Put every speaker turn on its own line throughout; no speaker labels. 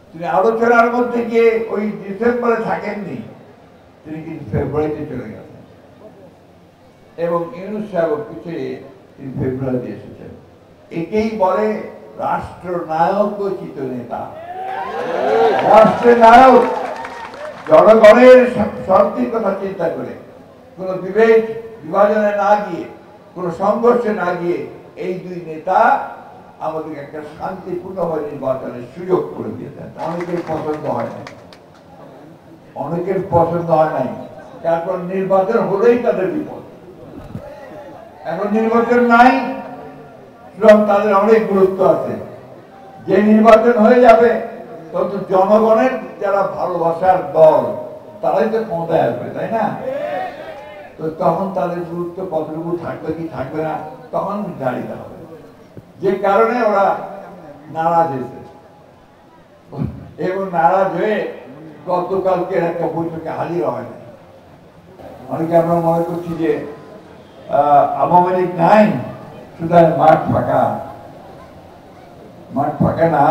তিনি আলোচনার মধ্যে গিয়ে ওই ডিসেম্বরে থাকেননি, তিনি কিন্তু ফেব্রুয়ারিতে চলে গেছেন এবং ইউনূস সাহেব পিছিয়ে তিনি ফেব্রুয়ারিতে এসেছেন। একেই বলে রাষ্ট্রনায়কোচিত নেতা। রাষ্ট্রের নায়ক জনগণের শান্তির কথা চিন্তা করে, কোনো বিভেদ বিভাজনে না গিয়ে, কোনো সংঘর্ষে না গিয়ে এই দুই নেতা আমাদের একটা শান্তিপূর্ণভাবে নির্বাচনের সুযোগ করে দিয়েছেন। অনেকের পছন্দ হয় নাই, অনেকের পছন্দ হয় নাই, তারপর নির্বাচন হলেই তাদের বিপদ। এখন নির্বাচন নাই, সুতরাং তাদের অনেক গুরুত্ব আছে। যে নির্বাচন হয়ে যাবে তত জনগণের যারা ভালোবাসার দল তারাই তো ক্ষমতায় আসবে, তাই না? তো তখন তাদের গুরুত্ব কতটুকু থাকবে কি থাকবে না তখন জানিতে হবে। যে কারণে ওরা নারাজ হয়েছে এবং নারাজ হয়ে গতকালকে একটা বৈঠকে হাজির হয় না। অনেকে আমরা মনে করছি যে আওয়ামী লীগ নাই, সুতরাং মাঠ ফাঁকা। মাঠ ফাঁকা না,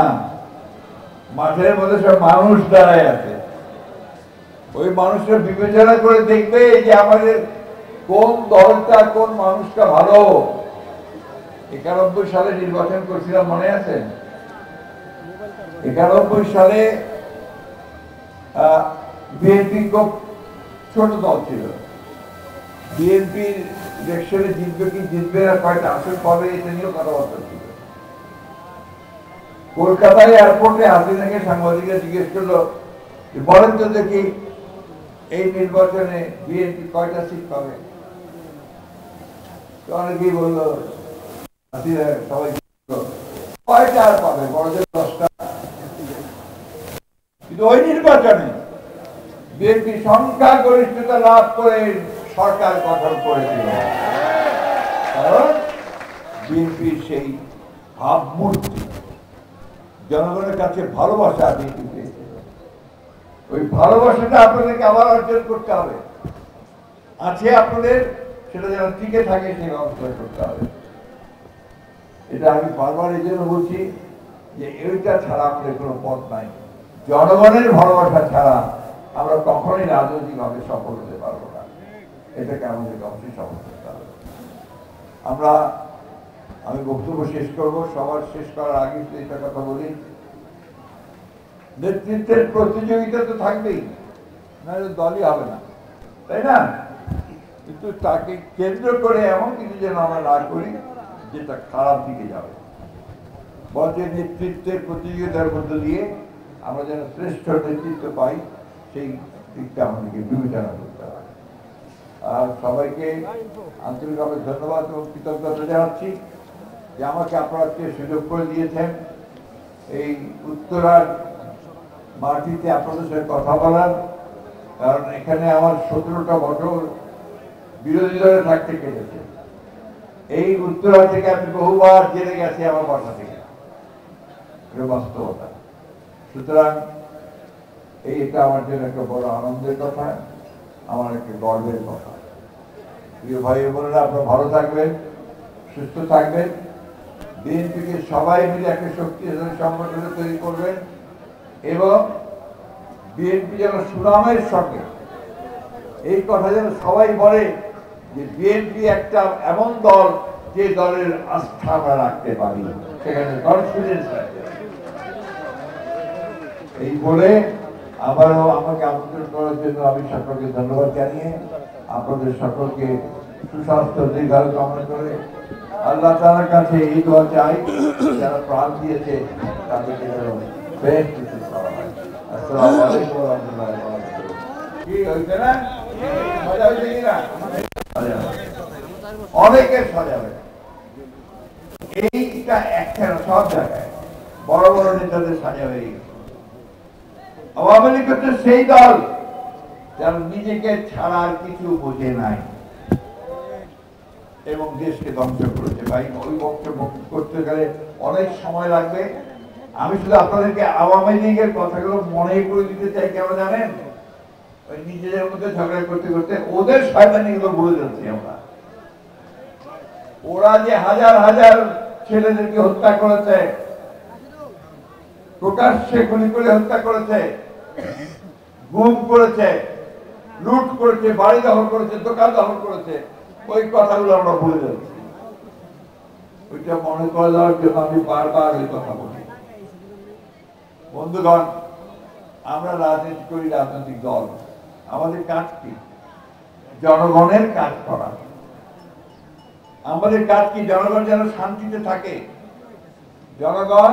মাঠের মধ্যে সব মানুষ দাঁড়ায় আছে। ওই মানুষরা বিবেচনা করে দেখবে যে আমাদের কোন দলটা কোন মানুষটা ভালো। 91 সালে নির্বাচন করেছিলাম, মনে আছে? 91 সালে বিএনপি খুব ছোট দল ছিল। বিএনপির ইলেকশনে জিতবে কি জিতবে না, কয়টা আসন পাবে, এটা নিয়েও কথাবার্তা ছিল। কলকাতায় এয়ারপোর্টে হাসিনাকে সাংবাদিকরা জিজ্ঞেস করলো, বলেন তো দেখি এই নির্বাচনে বিএনপি কয়টা সিট পাবে? তো অনেকেই বললো হাসিনা, সবাই কয়টা আর পাবে, বড়দের 10টা। কিন্তু ওই নির্বাচনে বিএনপি সংখ্যাগরিষ্ঠতা লাভ করে সরকার গঠন করেছিল, কারণ বিএনপির সেই ভাবমূর্তি, জনগণের কাছে ভালোবাসা বিএনপি পেয়েছে। ওই ভালোবাসাটা আপনাদেরকে আবার অর্জন করতে হবে, আছে আপনাদের, সেটা যেন টিকে থাকে সেই ব্যবস্থা করতে হবে। এটা আমি বারবার এই জন্য বলছি যে এইটা ছাড়া আমাদের কোনো পথ নাই। জনগণের ভালোবাসা ছাড়া আমরা কখনোই রাজনৈতিকভাবে সফল হতে পারবো না। এটাকে আমাদেরকে অবশ্যই সফল করতে হবে। আমি বক্তব্য শেষ করব, সবার শেষ করার আগে একটা কথা বলি, নেতৃত্বের প্রতিযোগিতা তো থাকবেই, নাহলে দলই হবে না, তাই না? কিন্তু তাকে কেন্দ্র করে এমন কিছু যেন আমরা না করি যেটা খারাপ দিকে যাবে। বরং নেতৃত্বের প্রতিযোগিতার মধ্য দিয়ে আমরা যেন শ্রেষ্ঠ নেতৃত্ব পাই, সেই দিকটা আমাদেরকে বিবেচনা করতে হবে। আর সবাইকে আন্তরিকভাবে ধন্যবাদ এবং কৃতজ্ঞতা জানাচ্ছি যে আমাকে আপনারা সুযোগ করে দিয়েছেন এই উত্তরার মাটিতে আপনাদের সাথে কথা বলার। কারণ এখানে আমার 17টা বছর বিরোধী দলে থাকতে কেটেছে। এই উত্তরা থেকে আমি বহুবার জেলে গেছি আমার বাসা থেকে, এটা বাস্তবতা। সুতরাং এটা আমার জন্য একটা বড় আনন্দের কথা, আমার একটা গর্বের কথা। প্রিয় ভাই বোনেরা, আপনারা ভালো থাকবেন, সুস্থ থাকবেন। বিএনপিকে সবাই মিলে একটা শক্তিশালী সংগঠন তৈরি করবেন এবং বিএনপি যেন সুনামের সঙ্গে, এই কথা যেন সবাই বলে যে বিএনপি একটা এমন দল যে দলের আস্থা আমরা রাখতে পারি, সেখানে কনফিডেন্স রাখতে পারি। এই বলে আবারও আমাকে আমন্ত্রণ করার জন্য আমি সকলকে ধন্যবাদ জানিয়ে আপনাদের সকলকে সুস্বাস্থ্য দীর্ঘায়ু কামনা করে আল্লাহ তাআলার কাছে এই দোয়া চাই, যারা প্রাণ দিয়েছে তাদেরকে বেশ কিছু করা হয়। আসসালামু আলাইকুম ওয়া রাহমাতুল্লাহি ওয়া বারাকাতুহু। কি হইছে না? মজা হইছে কিনা? অনেকের সাজা হবে। এইটা একটা সব জায়গায় বড় বড় নেতাদের সাজা হয়ে গেছে। আওয়ামী লীগ হচ্ছে সেই দল যারা নিজেকে ছাড়ার কিছু বোঝে নাই এবং দেশকে ধ্বংস করেছে। ভাই, ওই বক্তব্য করতে গেলে অনেক সময় লাগবে। আমি শুধু আপনাদেরকে আওয়ামী লীগের কথাগুলো মনে করে দিতে চাই, কেন জানেন? ওই নিজেদের মধ্যে ঝগড়া করতে করতে ওদের শয়তানিগুলো ভুলে যাচ্ছি আমরা। ওরা যে হাজার হাজার ছেলেদেরকে হত্যা করেছে, প্রকাশ্যে গুলি করে হত্যা করেছে, গুম করেছে, লুট করেছে, বাড়ি দখল করেছে, দোকান দখল করেছে, ওই কথাগুলো আমরা ভুলে যাচ্ছি। ওইটা মনে করে দেওয়ার জন্য আমি বারবার ওই কথা বলি। বন্ধুগণ, আমরা রাজনীতি করি, রাজনৈতিক দল, আমাদের কাজ কি? জনগণের কাজ করা। আমাদের কাজ কি? জনগণ যেন শান্তিতে থাকে, জনগণ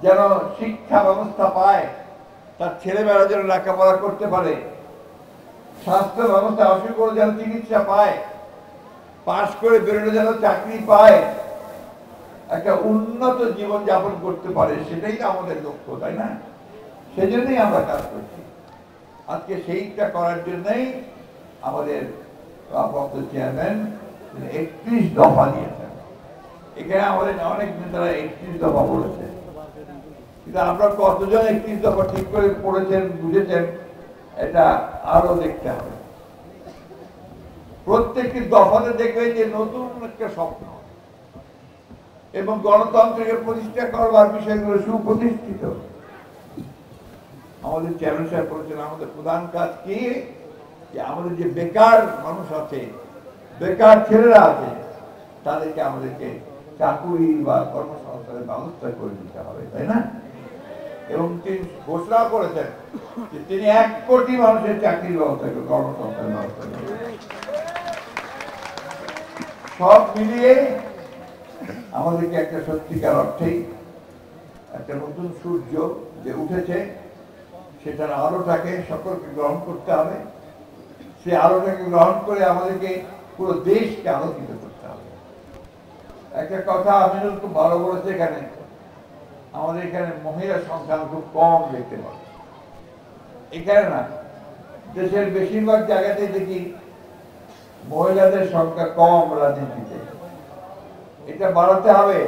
যেন শিক্ষা ব্যবস্থা পায়, তার ছেলেমেয়েরা যেন লেখাপড়া করতে পারে, স্বাস্থ্য ব্যবস্থা অসুখ করে যেন চিকিৎসা পায়, পাশ করে বেরোলে যেন চাকরি পায়, একটা উন্নত জীবন যাপন করতে পারে, সেটাই তো আমাদের লক্ষ্য, তাই না? সেজন্যই আমরা কাজ করছি। আজকে সেইটা করার জন্যই আমাদের চেয়ারম্যান 31 দফা দিয়েছেন। এখানে আমাদের অনেক নেতারা 31 দফা বলেছে, কিন্তু আপনারা কতজন 31 দফা ঠিক করে পড়েছেন, বুঝেছেন, এটা আরো দেখতে হবে। প্রত্যেকটি দফাতে দেখবেন যে নতুন একটা স্বপ্ন এবং গণতন্ত্রকে প্রতিষ্ঠা করবার বিষয়গুলো সুপ্রতিষ্ঠিত। আমাদের চেয়ারম্যান সাহেব বলেছেন আমাদের প্রধান কাজ কি, যে আমাদের যে বেকার মানুষ আছে, বেকার ছেলেরা আছে, তাদেরকে আমাদেরকে চাকুরি বা কর্মসংস্থানের ব্যবস্থা করে দিতে হবে, তাই না? এবং তিনি ঘোষণা করেছেন যে তিনি 1 কোটি মানুষের চাকরির ব্যবস্থা করবেন, কর্মসংস্থানের ব্যবস্থা করবেন। সব মিলিয়ে আমাদেরকে একটা সত্যিকার অর্থেই একটা নতুন সূর্য যে উঠেছে, সেটার আলোটাকে সকলকে গ্রহণ করতে হবে। সে আলোটাকে গ্রহণ করে আমাদেরকে পুরো দেশকে আলোকিত করতে হবে। একটা কথা আমিনুল খুব ভালো বলেছে, এখানে আমাদের এখানে মহিলা সংখ্যা খুব কম দেখতে পাবে। এখানে না, দেশের বেশিরভাগ জায়গাতে দেখি মহিলাদের সংখ্যা কম রাজনীতিতে। এটা বাড়াতে হবে।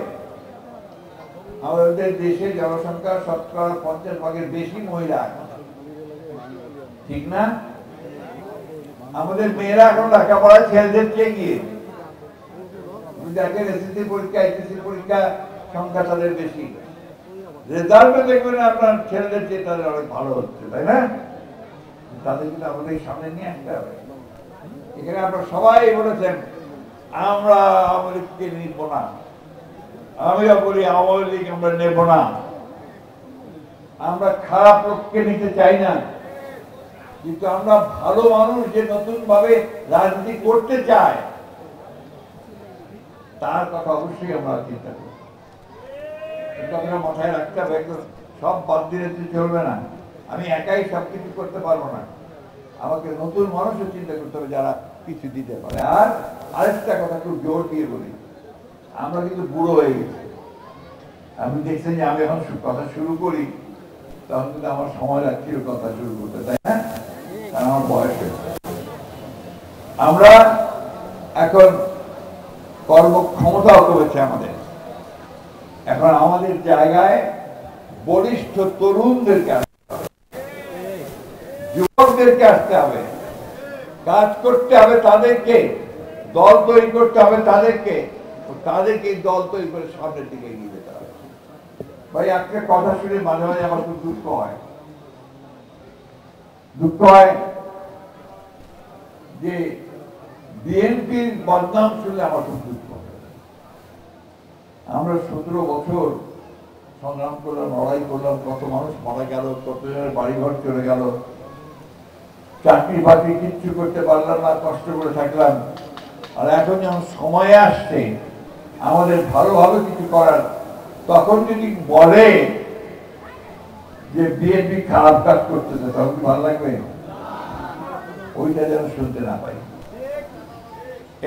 আমাদের দেশে জনসংখ্যা 50% বেশি মহিলা, ঠিক না? আমাদের মেয়েরা এখন লেখাপড়ায় ছেলেদের চেয়ে গিয়ে দেখেন, এসএসসি পরীক্ষা, এইচএসসি পরীক্ষা সংখ্যা তাদের বেশি, রেজাল্টে দেখবেন আপনার ছেলেদের চেয়ে তাদের অনেক ভালো হচ্ছে, তাই না? তাদের কিন্তু আমাদের সামনে নিয়ে আসতে হবে। এখানে আপনারা সবাই বলেছেন আমরা আওয়ামী লীগকে নিব না, আমিও বলি আওয়ামী লীগ আমরা নেব না, আমরা খারাপ লোককে নিতে চাই না, কিন্তু আমরা ভালো মানুষ যে নতুন ভাবে রাজনীতি করতে চায় তার কথা অবশ্যই আমরা চিন্তা করি। কিন্তু আপনারা মাথায় রাখতে হবে, সব বাদ দিলে চলবে না। আমি একাই সবকিছু করতে পারবো না, আমাকে নতুন মানুষের চিন্তা করতে হবে যারা কিছু দিতে পারে। আর আরেকটা কথা খুব জোর দিয়ে বলি, আমরা কিন্তু বুড়ো হয়ে গেছি। আমি দেখছেন যে আমি এখন কথা শুরু করি, তখন কিন্তু আমার সময় লাগছিল কথা শুরু করতে, তাই না? কারণ আমার বয়স হয়েছে। আমরা এখন কর্মক্ষমতাও কমেছে আমাদের। এখন আমাদের জায়গায় বলিষ্ঠ তরুণদেরকে আসতে হবে, যুবকদেরকে আসতে হবে, কাজ করতে হবে তাদেরকে, দল তৈরি করতে হবে তাদেরকে, তাদেরকে দল তৈরি করে সামনের দিকে এগিয়ে যেতে হবে। ভাই, একটা কথা শুনে মাঝে মাঝে আমার খুব দুঃখ হয় যে বিএনপির বদনাম শুনলে আমার খুব দুঃখ হয়। আমরা 17 বছর সংগ্রাম করলাম, লড়াই করলাম, কত মানুষ মারা গেল, কত জনের বাড়িঘর চলে গেল, চাকরি বাকরি কিচ্ছু করতে পারলাম না, কষ্ট করে থাকলাম। আর এখন যখন সময় আসছে আমাদের ভালোভাবে কিছু করার, তখন যদি বলে যে বিএনপি খারাপ কাজ করতেছে, তখন কি ভালো লাগবে? ওইটা যেন শুনতে না পাই।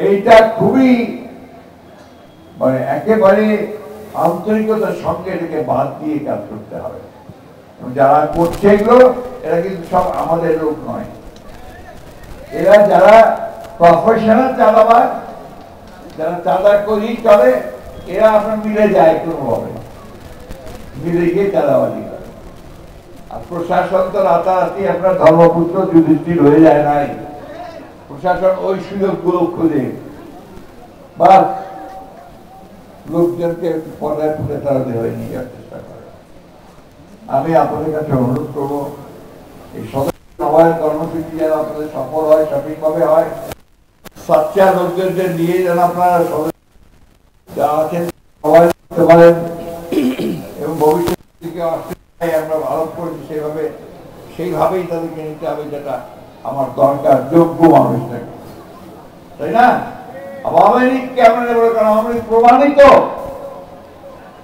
এইটা খুবই একেবারে আন্তরিকতার সঙ্গে এটাকে বাদ দিয়ে কাজ করতে হবে। যারা করছে এগুলো, এরা কিন্তু সব আমাদের লোক নয়। এরা যারা প্রফেশনাল চাঁদাবাজ, যারা চাঁদা করি চলে, এরা আপনার মিলে যায় কোনোভাবে, মিলে গিয়ে চাঁদাবাজি করে। আর প্রশাসন তো রাতারাতি আপনার ধর্মপুত্র যুধিষ্ঠির হয়ে যায় নাই। প্রশাসন ওই সুযোগগুলো খুঁজে বা লোকজনকে পর্দায় ফুটে তাড়াতে হয়ে নিয়ে যাওয়ার চেষ্টা করে। আমি আপনাদের কাছে অনুরোধ করবো এই সবাইয়ের কর্মসূচি যেন আপনাদের সফল হয়, সঠিকভাবে হয়, সাচ্চা লোকজনদের নিয়ে যেন আপনারা যারা আছেন সবাই করতে পারেন এবং ভবিষ্যৎ দিকে আমরা ভালো করেছি সেইভাবেই তাদেরকে নিতে হবে, যেটা আমার দরকার যোগ্য মানুষটাকে, তাই না? আওয়ামী লীগকে আমরা নেব, কারণ আওয়ামী লীগ প্রমাণিত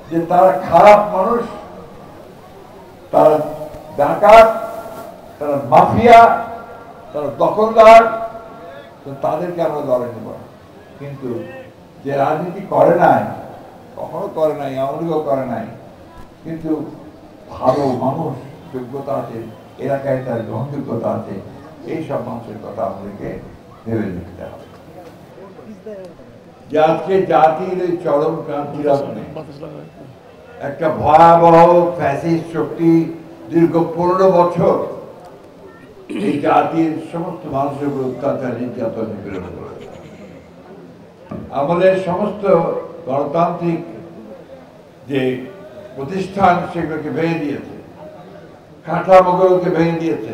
যে তারা খারাপ মানুষ, তারা ডাকাত, তারা মাফিয়া, তারা দখলদার, তাদেরকে আমরা দলে নেব। কিন্তু যে রাজনীতি করে নাই, কখনো করে নাই, আওয়ামী লীগও করে নাই, কিন্তু ভালো মানুষ, যোগ্যতা আছে, এলাকায় তার গ্রহণযোগ্যতা আছে, এইসব মানুষের কথা আমাদেরকে ভেবে দেখতে হবে। যে আজকে জাতির এই চরম ক্রান্তির লগ্নে একটা ভয়াবহ ফ্যাসিস্ট শক্তি দীর্ঘ 15 বছর এই জাতির সমস্ত মানুষের উপর অত্যাচার নির্যাতন নিপীড়ন করেছে। আমাদের সমস্ত গণতান্ত্রিক যে প্রতিষ্ঠান সেগুলোকে ভেঙে দিয়েছে, কাঠামোগুলোকে ভেঙে দিয়েছে,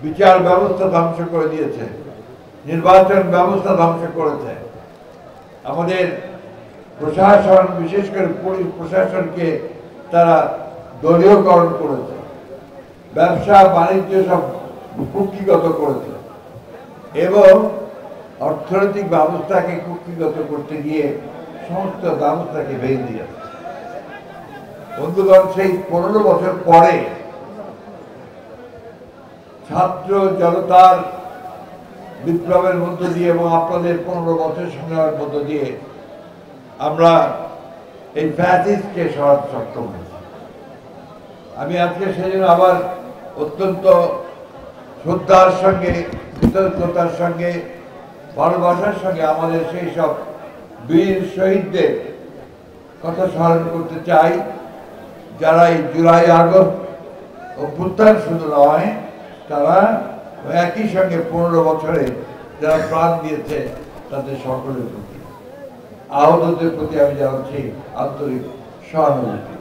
বিচার ব্যবস্থা ধ্বংস করে দিয়েছে, নির্বাচন ব্যবস্থা ধ্বংস করেছে, আমাদের প্রশাসন, বিশেষ করে পুলিশ প্রশাসনকে তারা দলীয়করণ করেছে, ব্যবসা বাণিজ্য সব কুক্ষিগত করেছে এবং অর্থনৈতিক ব্যবস্থাকে কুক্ষিগত করতে গিয়ে সমস্ত ব্যবস্থাকে ভেঙে দিয়েছে। বন্ধুগণ, সেই 15 বছর পরে ছাত্র জনতার বিপ্লবের মধ্য দিয়ে এবং আপনাদের 15 বছর সংগ্রামের মধ্য দিয়ে আমরা এই ফ্যাসিস্টকে সরাতে সক্ষম হয়েছি। আমি আজকে সেজন্য আবার অত্যন্ত শ্রদ্ধার সঙ্গে, কৃতজ্ঞতার সঙ্গে, ভালোবাসার সঙ্গে আমাদের সেই সব বীর শহীদদের কথা স্মরণ করতে চাই, যারা এই জুলাই আগস্ট অভ্যুত্থান শুধু নয়, তারা একই সঙ্গে 15 বছরে যারা প্রাণ দিয়েছে তাদের সকলের প্রতি, আহতদের প্রতি আমি জানাচ্ছি আন্তরিক সহানুভূতি।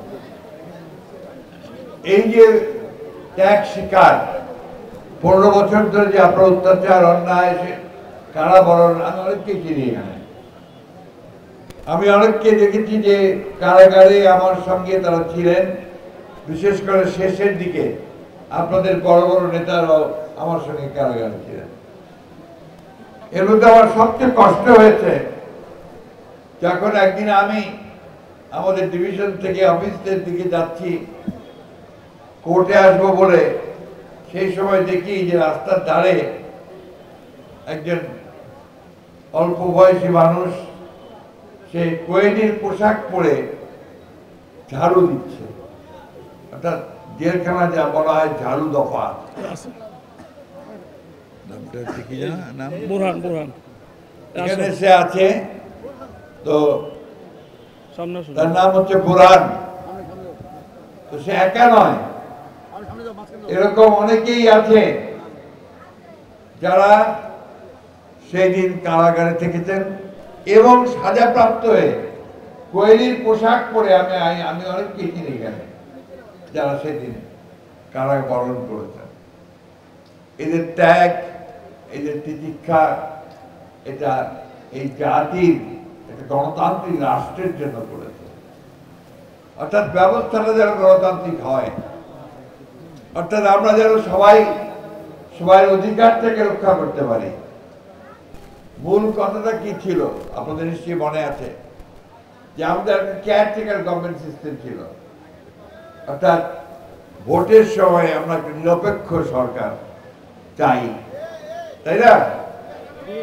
এই যে ত্যাগ শিকার 15 বছর ধরে যে আপনার অত্যাচার, অন্যায়, কারাবরণ, আমি অনেককে চিনি এখানে, আমি অনেককে দেখেছি যে কারাগারে আমার সঙ্গে তারা ছিলেন, বিশেষ করে শেষের দিকে আপনাদের বড় বড় নেতারাও আমার সঙ্গে কারাগারে ছিলেন। এর মধ্যে আমার সবচেয়ে কষ্ট হয়েছে যখন একদিন আমি আমাদের ডিভিশন থেকে অফিসের দিকে যাচ্ছি কোর্টে আসবো বলে, সেই সময় দেখি যে রাস্তার ধারে একজন অল্প বয়সী মানুষ, সে কোয়েদির পোশাক পরে ঝাড়ু দিচ্ছে, অর্থাৎ জেলখানা যা বলা হয় ঝাড়ু দফা, এখানে সে আছে, তো তার নাম হচ্ছে বুরহান। তো সে একা নয়, এরকম অনেকেই আছে যারা সেই দিন কারাগারে থেকেছেন এবং সাজাপ্রাপ্ত হয়ে কোয়েলির পোশাক পরে, আমি অনেককে চিনি এখানে, যারা সেদিন কারাগারে বরণ করেছেন। এদের ত্যাগ, এদের তিতিক্ষা, এটা এই জাতির, একটা গণতান্ত্রিক রাষ্ট্রের জন্য করেছে, অর্থাৎ ব্যবস্থাটা যেন গণতান্ত্রিক হয়, অর্থাৎ আমরা যেন সবাই অধিকার থেকে রক্ষা করতে পারি। মূল কথাটা কি ছিল আপনাদের নিশ্চয়ই মনে আছে, যে আমাদের একটা কেয়ারটেকার গভর্নমেন্ট সিস্টেম ছিল, অর্থাৎ ভোটের সময় আমরা একটা নিরপেক্ষ সরকার চাই, তাই না?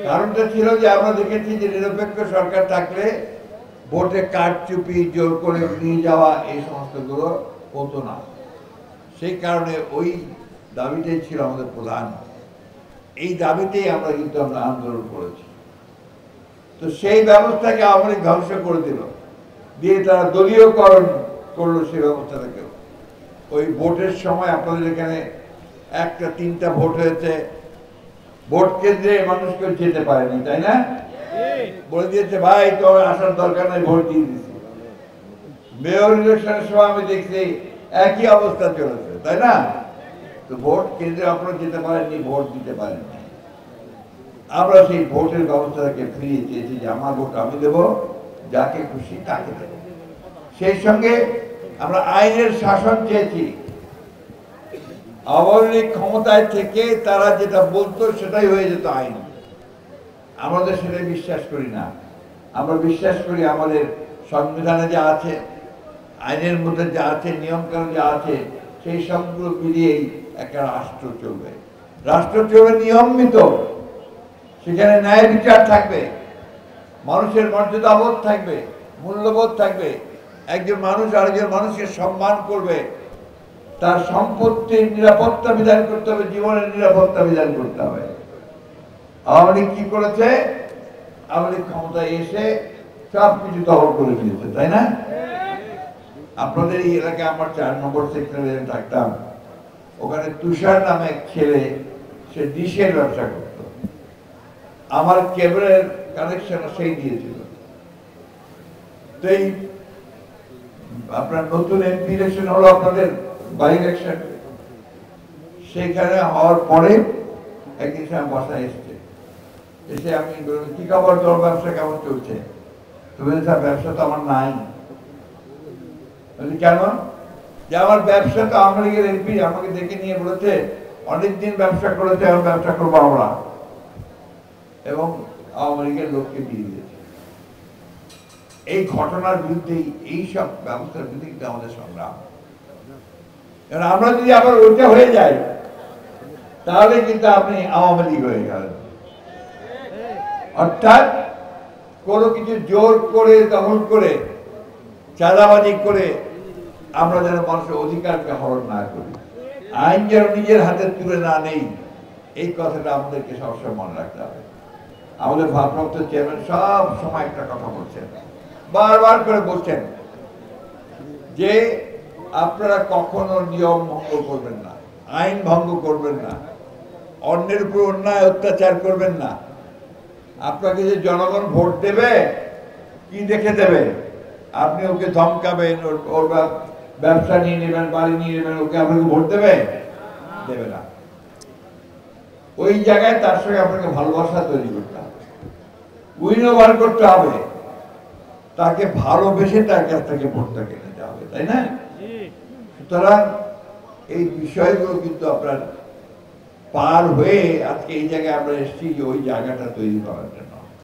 কারণটা ছিল যে আমরা দেখেছি যে নিরপেক্ষ সরকার থাকলে ভোটে কারচুপি, জোর করে নিয়ে যাওয়া, এই সমস্তগুলো হতো না। সেই কারণে ওই দাবিটাই ছিল আমাদের প্রধান, এই দাবিতেই আমরা কিন্তু আন্দোলন করেছি। তো সেই ব্যবস্থাকে আওয়ামী লীগ ধ্বংস করে দিল, দিয়ে তারা দলীয়করণ করলো সেই ব্যবস্থাটাকেও। ওই ভোটের সময় আপনাদের এখানে 1টা 3টা ভোট হয়েছে, ভোট কেন্দ্রে মানুষ কেউ যেতে পারেনি, তাই না? বলে দিয়েছে ভাই তোর আসার দরকার নাই, ভোট দিয়ে দিচ্ছি। মেয়র ইলেকশনের সময় আমি দেখছি একই অবস্থা চলেছে, তাই না? তো ভোট কেন্দ্রে আপনারা যেতে পারেননি, ভোট দিতে পারেননি। আমরা সেই ভোটের ব্যবস্থাটাকে ফিরিয়ে চেয়েছি যে আমার ভোট আমি দেবো, যাকে খুশি তাকে দেব। সেই সঙ্গে আমরা আইনের শাসন চেয়েছি। আওয়ামী লীগ ক্ষমতায় থেকে তারা যেটা বলতো সেটাই হয়ে যেত আইন। আমাদের সেটাই বিশ্বাস করি না। আমরা বিশ্বাস করি আমাদের সংবিধানে যা আছে, আইনের মধ্যে যা আছে, নিয়মকানুন যা আছে, সেই সবগুলো মিলিয়েই একটা রাষ্ট্র চলবে। রাষ্ট্র চলবে নিয়মিত, সেখানে ন্যায় বিচার থাকবে, মানুষের মর্যাদাবোধ থাকবে, মূল্যবোধ থাকবে, একজন মানুষ আরেকজন মানুষকে সম্মান করবে, তার সম্পত্তির নিরাপত্তা বিধান করতে হবে, জীবনের নিরাপত্তা বিধান করতে হবে। আওয়ামী লীগ কি করেছে? আওয়ামী লীগ ক্ষমতায় এসে সব কিছু দখল করে নিয়েছে, তাই না? আপনাদের এই এলাকায় আমার 4 নম্বর সেক্টরে থাকতাম, ওখানে তুষার নামে এক ছেলে, সে ডিশের ব্যবসা করত। আমার কেবলের কানেকশন সেই দিয়েছিল। তো এই আপনার নতুন এমপি ইলেকশন হলো, আপনাদের বাই ইলেকশন, সেখানে হওয়ার পরে একদিন সে আমার বাসায় এসছে। এসে আমি বললাম, কি খবর, তোর ব্যবসা কেমন চলছে? তো বলছে, স্যার ব্যবসা তো আমার নাই। কেন? যে আমার ব্যবসা তো আওয়ামী লীগের এমপি আমাকে দেখে নিয়ে বলেছে অনেকদিন ব্যবসা করেছে, এখন ব্যবসা করবো আমরা, এবং আওয়ামী লীগের লোককে দিয়ে দিয়েছে। এই ঘটনার বিরুদ্ধে, এই সব ব্যবস্থার বিরুদ্ধে কিন্তু আমাদের সংগ্রাম। আমরা যদি আবার ওইটা হয়ে যাই, তাহলে কিন্তু আপনি আওয়ামী লীগ হয়ে গেলেন। অর্থাৎ কোনো কিছু জোর করে, দখল করে, চাঁদাবাজি করে আমরা যেন মানুষের অধিকারকে হরণ না করি, আইন যেন নিজের হাতে তুলে না নেই, এই কথাটা আমাদেরকে সবসময় মনে রাখতে হবে। আমাদের ভারপ্রাপ্ত চেয়ারম্যান সব সময় একটা কথা বলছেন, বারবার করে বলছেন যে আপনারা কখনো নিয়ম ভঙ্গ করবেন না, আইন ভঙ্গ করবেন না, অন্যের উপর অন্যায় অত্যাচার করবেন না। আপনাকে যে জনগণ ভোট দেবে, কি দেখে দেবে? আপনি ওকে ধমকাবেন, ওর ব্যবসা নিয়ে নেবেন, বাড়ি নিয়ে নেবেন, ওকে আপনাকে ভোট দেবে? দেবে না। ওই জায়গায় তার সঙ্গে আপনাকে ভালোবাসা তৈরি করতে হবে, উইনওভার করতে হবে, তাকে ভালোবেসে তার কাছ থেকে ভোটটা কেটে নিতে হবে, তাই না? সুতরাং এই বিষয়গুলো কিন্তু আপনার পার হয়ে আজকে এই জায়গায় আমরা এসেছি, যে ওই জায়গাটা তৈরি করার জন্য।